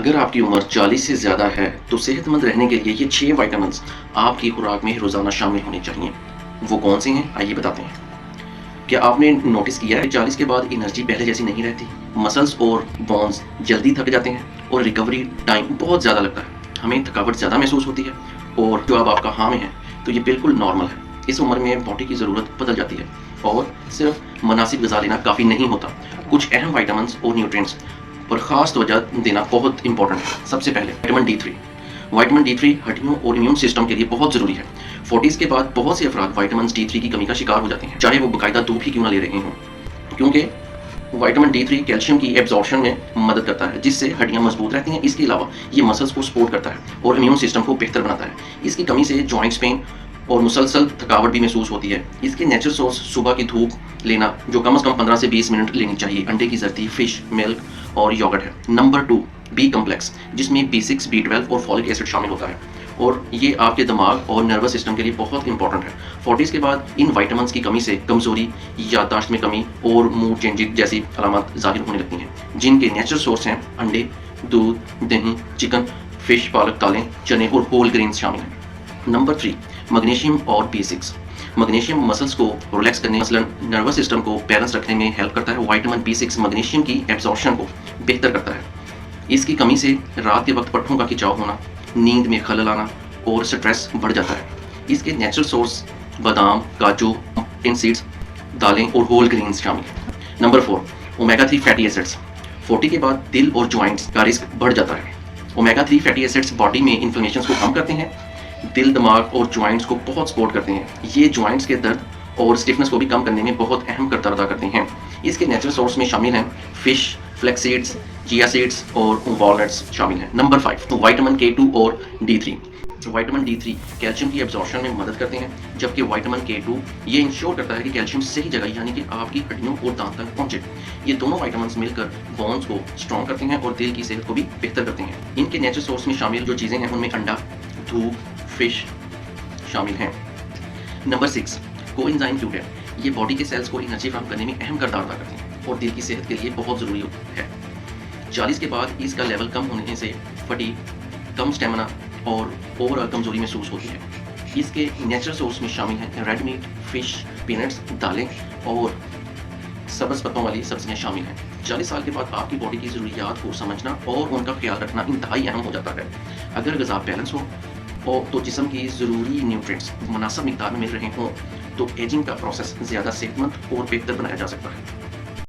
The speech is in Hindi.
अगर आपकी उम्र 40 से ज़्यादा है, तो सेहतमंद रहने के लिए ये 6 विटामिन्स आपकी खुराक में रोज़ाना शामिल होने चाहिए। वो कौन से हैं? आइए बताते हैं। क्या आपने नोटिस किया है 40 के बाद एनर्जी पहले जैसी नहीं रहती? मसल्स और बोन्स जल्दी थक जाते हैं और रिकवरी टाइम बहुत ज़्यादा लगता है। हमें थकावट ज़्यादा महसूस होती है और जो अब आपका हाँ में है, तो ये बिल्कुल नॉर्मल है। इस उम्र में बॉडी की ज़रूरत बदल जाती है और सिर्फ मुनासिब ग़िज़ा लेना काफ़ी नहीं होता। कुछ अहम विटामिन्स और न्यूट्रिएंट्स पर ख़ास तवज्जो देना बहुत इंपॉर्टेंट है। सबसे पहले विटामिन डी3। विटामिन डी3 हड्डियों और इम्यून सिस्टम के लिए बहुत ज़रूरी है। 40s के बाद बहुत से अफराद विटामिन डी3 की कमी का शिकार हो जाते हैं, चाहे वो बाकायदा दूध ही क्यों ना ले रहे हों, क्योंकि विटामिन डी3 कैल्शियम की एब्जॉर्प्शन में मदद करता है, जिससे हड्डियां मजबूत रहती हैं। इसके अलावा ये मसल्स को सपोर्ट करता है और इम्यून सिस्टम को बेहतर बनाता है। इसकी कमी से जॉइंट्स पेन और मुसलसल थकावट भी महसूस होती है। इसके नेचुरल सोर्स सुबह की धूप लेना, जो कम से कम 15 से 20 मिनट लेनी चाहिए। अंडे की जर्दी, फिश, मिल्क और योगर्ट है। नंबर 2 बी कम्प्लेक्स, जिसमें B6, B12 और फॉलिक एसिड शामिल होता है और ये आपके दिमाग और नर्वस सिस्टम के लिए बहुत इंपॉर्टेंट है। 40s के बाद इन विटामिन्स की कमी से कमजोरी, याददाश्त में कमी और मूड चेंजिंग जैसी अलामत जाहिर होने लगती हैं, जिनके नेचुरल सोर्स हैं अंडे, दूध, दही, चिकन, फिश, पालक, दालें, चने और होल ग्रेन्स शामिल हैं। नंबर 3 मैग्नीशियम और B6। मैग्नीशियम मसल्स को रिलैक्स करने, मसलन नर्वस सिस्टम को बैलेंस रखने में हेल्प करता है। विटामिन B6 मैग्नीशियम की एब्जॉर्प्शन को बेहतर करता है। इसकी कमी से रात के वक्त पट्टों का खिंचाव होना, नींद में खलल आना और स्ट्रेस बढ़ जाता है। इसके नेचुरल सोर्स बादाम, काजू, इन सीड्स, दालें और होल ग्रेन्स शामिल हैं। Number 4 omega 3 fatty acids. 40 के बाद दिल और जॉइंट्स का रिस्क बढ़ जाता है। ओमेगा 3 फैटी एसिड्स बॉडी में इन्फ्लेमेशन को कम करते हैं, दिल, दिमाग और जॉइंट्स को बहुत सपोर्ट करते हैं। ये जॉइंट्स के दर्द और स्टिफनेस को भी कम करने में बहुत अहम किरदार अदा करते हैं। इसके नेचुरल सोर्स में शामिल हैं fish, flax seeds, chia seeds और वॉलनट्स शामिल हैं। नंबर 5 विटामिन K2 और D3। विटामिन D3 कैल्शियम की एब्जॉर्प्शन में मदद करते हैं, जबकि विटामिन K2 ये इंश्योर करता है कि कैल्शियम सही जगह यानी कि आपकी हड्डियों और दांत तक पहुंचे। ये दोनों विटामिन्स मिलकर बोन्स को स्ट्रॉन्ग करते हैं और दिल की सेहत को भी बेहतर करते हैं। इनके नेचुरल सोर्स में शामिल जो चीज़ें हैं उनमें अंडा, दूध, फिश शामिल हैं। Number 6 coenzyme Q10। ये बॉडी के सेल्स को एनर्जी फराहम करने में अहम किरदार अदा करते हैं और दिल की सेहत के लिए बहुत ज़रूरी है। 40 के बाद इसका लेवल कम होने से फटीग, कम स्टेमिना और ओवरऑल कमजोरी महसूस होती है। इसके नेचुरल सोर्स में शामिल हैं रेड मीट, फिश, पीनट्स, दालें और सब्ज़ पत्तों वाली सब्जियां शामिल हैं। 40 साल के बाद आपकी बॉडी की ज़रूरियात को समझना और उनका ख्याल रखना इंतहाई अहम हो जाता है। अगर ग़िज़ा बैलेंस हो और तो जिस्म की ज़रूरी न्यूट्रिएंट्स मुनासिब मिक़दार में मिल रहे हों, तो एजिंग का प्रोसेस ज़्यादा सेहतमंद और बेहतर बनाया जा सकता है।